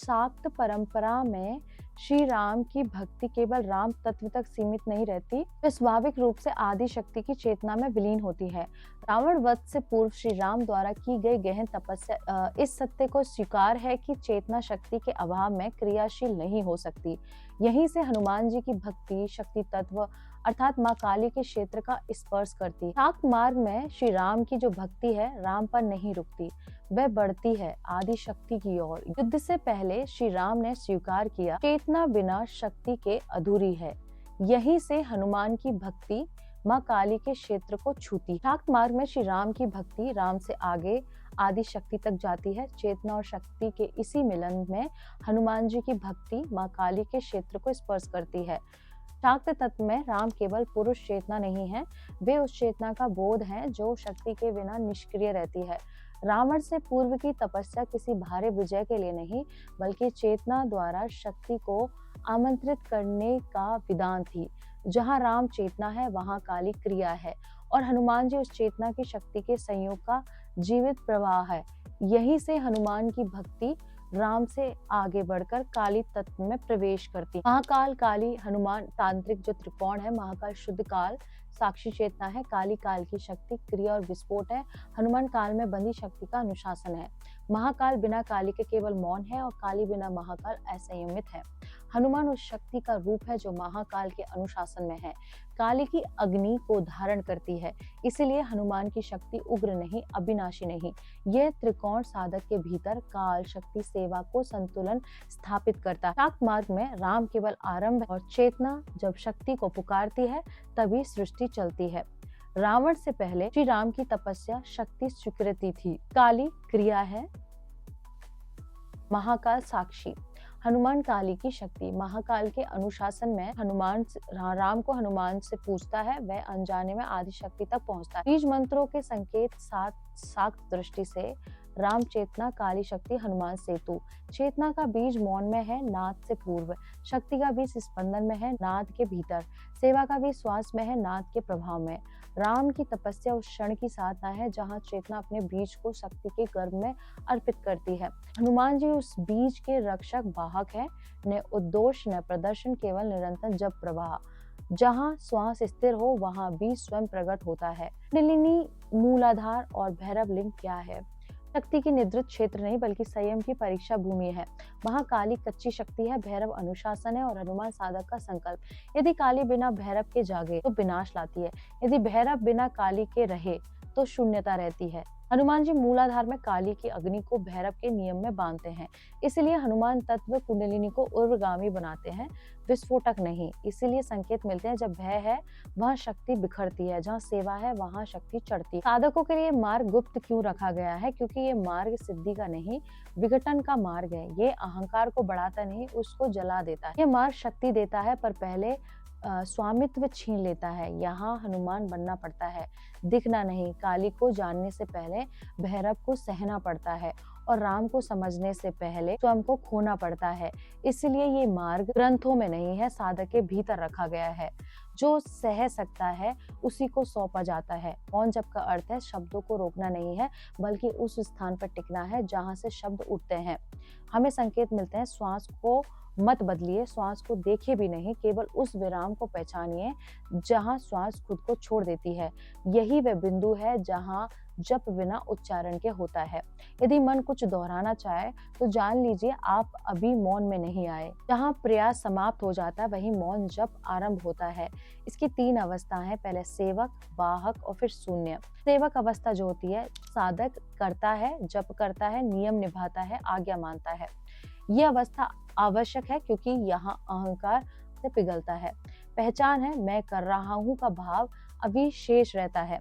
शाक्त परंपरा में श्री राम की भक्ति केवल राम तत्व तक सीमित नहीं रहती, वे स्वाभाविक रूप से आदि शक्ति की चेतना में विलीन होती है। रावण वध से पूर्व श्री राम द्वारा की गई गहन तपस्या इस सत्य को स्वीकार है कि चेतना शक्ति के अभाव में क्रियाशील नहीं हो सकती। यहीं से हनुमान जी की भक्ति शक्ति तत्व अर्थात माँ काली के क्षेत्र का स्पर्श करती है। शाक्त मार्ग में श्री राम की जो भक्ति है राम पर नहीं रुकती, वह बढ़ती है आदि शक्ति की ओर। युद्ध से पहले श्री राम ने स्वीकार किया चेतना बिना शक्ति के अधूरी है। यहीं से हनुमान की भक्ति माँ काली के क्षेत्र को छूती। शाक्त मार्ग में श्री राम की भक्ति राम से आगे आदि शक्ति तक जाती है। चेतना और शक्ति के इसी मिलन में हनुमान जी की भक्ति माँ काली के क्षेत्र को स्पर्श करती है। शाक्त तत्व में राम केवल पुरुष चेतना नहीं है, वे उस चेतना का बोध है जो शक्ति के बिना निष्क्रिय रहती है। रावण से पूर्व की तपस्या किसी भारी विजय के लिए नहीं, बल्कि चेतना द्वारा शक्ति को आमंत्रित करने का विधान थी। जहाँ राम चेतना है वहाँ काली क्रिया है और हनुमान जी उस चेतना की शक्ति के संयोग का जीवित प्रवाह है। यहीं से हनुमान की भक्ति राम से आगे बढ़कर काली तत्व में प्रवेश करती। महाकाल काली हनुमान तांत्रिक जो त्रिकोण है, महाकाल शुद्ध काल साक्षी चेतना है, काली काल की शक्ति क्रिया और विस्फोट है, हनुमान काल में बंधी शक्ति का अनुशासन है। महाकाल बिना काली के केवल मौन है और काली बिना महाकाल असंयमित है। हनुमान उस शक्ति का रूप है जो महाकाल के अनुशासन में है, काली की अग्नि को धारण करती है। इसीलिए हनुमान की शक्ति उग्र नहीं, अविनाशी नहीं। यह त्रिकोण साधक के भीतर काल शक्ति सेवा को संतुलन स्थापित करता है। शाक्त मार्ग में राम केवल आरंभ और चेतना जब शक्ति को पुकारती है तभी सृष्टि चलती है। रावण से पहले श्री राम की तपस्या शक्ति स्वीकृति थी, काली क्रिया है, महाकाल साक्षी। हनुमान काली की शक्ति महाकाल के अनुशासन में हनुमान राम को हनुमान से पूछता है, वह अनजाने में आदि शक्ति तक पहुंचता है। बीज मंत्रों के संकेत शाक्त दृष्टि से राम चेतना काली शक्ति हनुमान सेतु। चेतना का बीज मौन में है, नाद से पूर्व। शक्ति का बीज स्पंदन में है, नाद के भीतर। सेवा का बीज श्वास में है, नाद के प्रभाव में। राम की तपस्या उस क्षण की साधना है जहाँ चेतना अपने बीज को शक्ति के गर्भ में अर्पित करती है। हनुमान जी उस बीज के रक्षक वाहक है, न उद्दोष न प्रदर्शन, केवल निरंतर जप प्रवाह। जहाँ श्वास स्थिर हो वहाँ बीज स्वयं प्रकट होता है। कुंडलिनी मूलाधार और भैरव लिंग क्या है? शक्ति की निद्रित क्षेत्र नहीं बल्कि संयम की परीक्षा भूमि है। वहाँ काली कच्ची शक्ति है, भैरव अनुशासन है और हनुमान साधक का संकल्प। यदि काली बिना भैरव के जागे तो विनाश लाती है, यदि भैरव बिना काली के रहे तो शून्यता रहती है। हनुमान जी मूलाधार में काली की अग्नि को भैरव के नियम में बांधते हैं, इसलिए हनुमान तत्व कुंडलिनी को ऊर्ध्वगामी बनाते हैं, विस्फोटक नहीं। इसीलिए संकेत मिलते हैं जब भय है वहाँ शक्ति बिखरती है, जहाँ सेवा है वहाँ शक्ति चढ़ती है। साधकों के लिए मार्ग गुप्त क्यों रखा गया है? क्योंकि ये मार्ग सिद्धि का नहीं, विघटन का मार्ग है। ये अहंकार को बढ़ाता नहीं, उसको जला देता है। ये मार्ग शक्ति देता है पर पहले स्वामित्व छीन लेता है। यहाँ हनुमान बनना पड़ता है, दिखना नहीं। काली को जानने से पहले भैरव को सहना पड़ता है और राम को समझने से पहले स्वयं को खोना पड़ता है। इसलिए ये मार्ग ग्रंथों में नहीं है, साधक के भीतर रखा गया है। जो सह सकता है उसी को सौंपा जाता है। मौन जप का अर्थ है शब्दों को रोकना नहीं है, बल्कि उस स्थान पर टिकना है जहाँ से शब्द उठते हैं। हमें संकेत मिलते हैं, श्वास को मत बदलिए, श्वास को देखे भी नहीं, केवल उस विराम को पहचानिए जहाँ श्वास खुद को छोड़ देती है। यही वह बिंदु है जहाँ जप बिना उच्चारण के होता है। यदि मन कुछ दोहराना चाहे तो जान लीजिए आप अभी मौन में नहीं आए। जहाँ प्रयास समाप्त हो जाता है वही मौन जप आरंभ होता है। इसकी 3 अवस्थाएं हैं, पहले सेवक, वाहक और फिर शून्य। सेवक अवस्था जो होती है, साधक करता है, जप करता है, नियम निभाता है, आज्ञा मानता है। यह अवस्था आवश्यक है क्योंकि यहाँ अहंकार से पिघलता है। पहचान है, मैं कर रहा हूँ का भाव अभी शेष रहता है।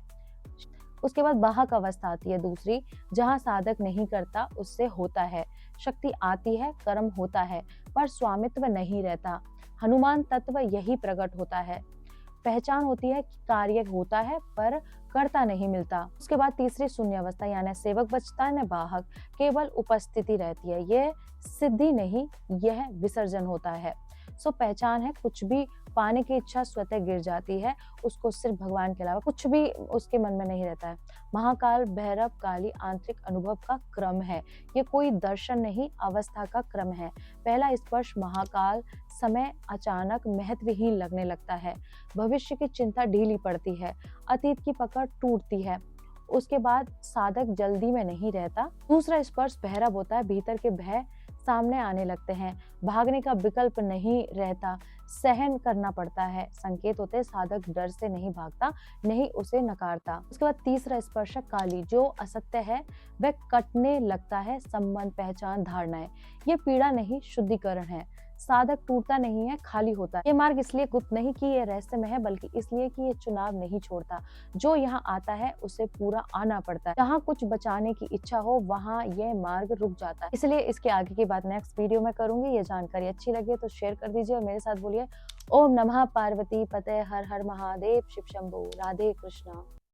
उसके बाद वाहक अवस्था आती है दूसरी, जहाँ साधक नहीं करता, उससे होता है। शक्ति आती है, कर्म होता है, पर स्वामित्व नहीं रहता। हनुमान तत्व यही प्रकट होता है। पहचान होती है कि कार्य होता है पर कर्ता नहीं मिलता। उसके बाद तीसरी शून्य अवस्था, यानी सेवक बचता है न वाहक, केवल उपस्थिति रहती है। यह सिद्धि नहीं, यह विसर्जन होता है। सो पहचान है, कुछ भी पाने की इच्छा स्वतः गिर जाती है, उसको सिर्फ भगवान के अलावा कुछ भी उसके मन में नहीं रहता है। महाकाल, भैरव, काली आंतरिक अनुभव का क्रम है। ये कोई दर्शन नहीं, अवस्था का क्रम है। पहला स्पर्श महाकाल समय अचानक महत्वहीन लगने लगता है। भविष्य की चिंता ढीली पड़ती है, अतीत की पकड़ टूटती है। उसके बाद साधक जल्दी में नहीं रहता। दूसरा स्पर्श भैरव होता है, भीतर के भय सामने आने लगते हैं, भागने का विकल्प नहीं रहता, सहन करना पड़ता है। संकेत होते हैं, साधक डर से नहीं भागता, नहीं उसे नकारता। उसके बाद तीसरा स्पर्श है काली, जो असत्य है वह कटने लगता है, संबंध, पहचान, धारणाएं। ये पीड़ा नहीं, शुद्धिकरण है। साधक टूटता नहीं है, खाली होता है। ये मार्ग इसलिए गुप्त नहीं कि ये रहस्यमय है, बल्कि इसलिए कि ये चुनाव नहीं छोड़ता। जो यहाँ आता है उसे पूरा आना पड़ता है। जहाँ कुछ बचाने की इच्छा हो वहाँ ये मार्ग रुक जाता है। इसलिए इसके आगे की बात नेक्स्ट वीडियो में करूंगी। ये जानकारी अच्छी लगी तो शेयर कर दीजिए और मेरे साथ बोलिए ओम नमः पार्वती पते, हर हर महादेव, शिव शंभू, राधे कृष्णा।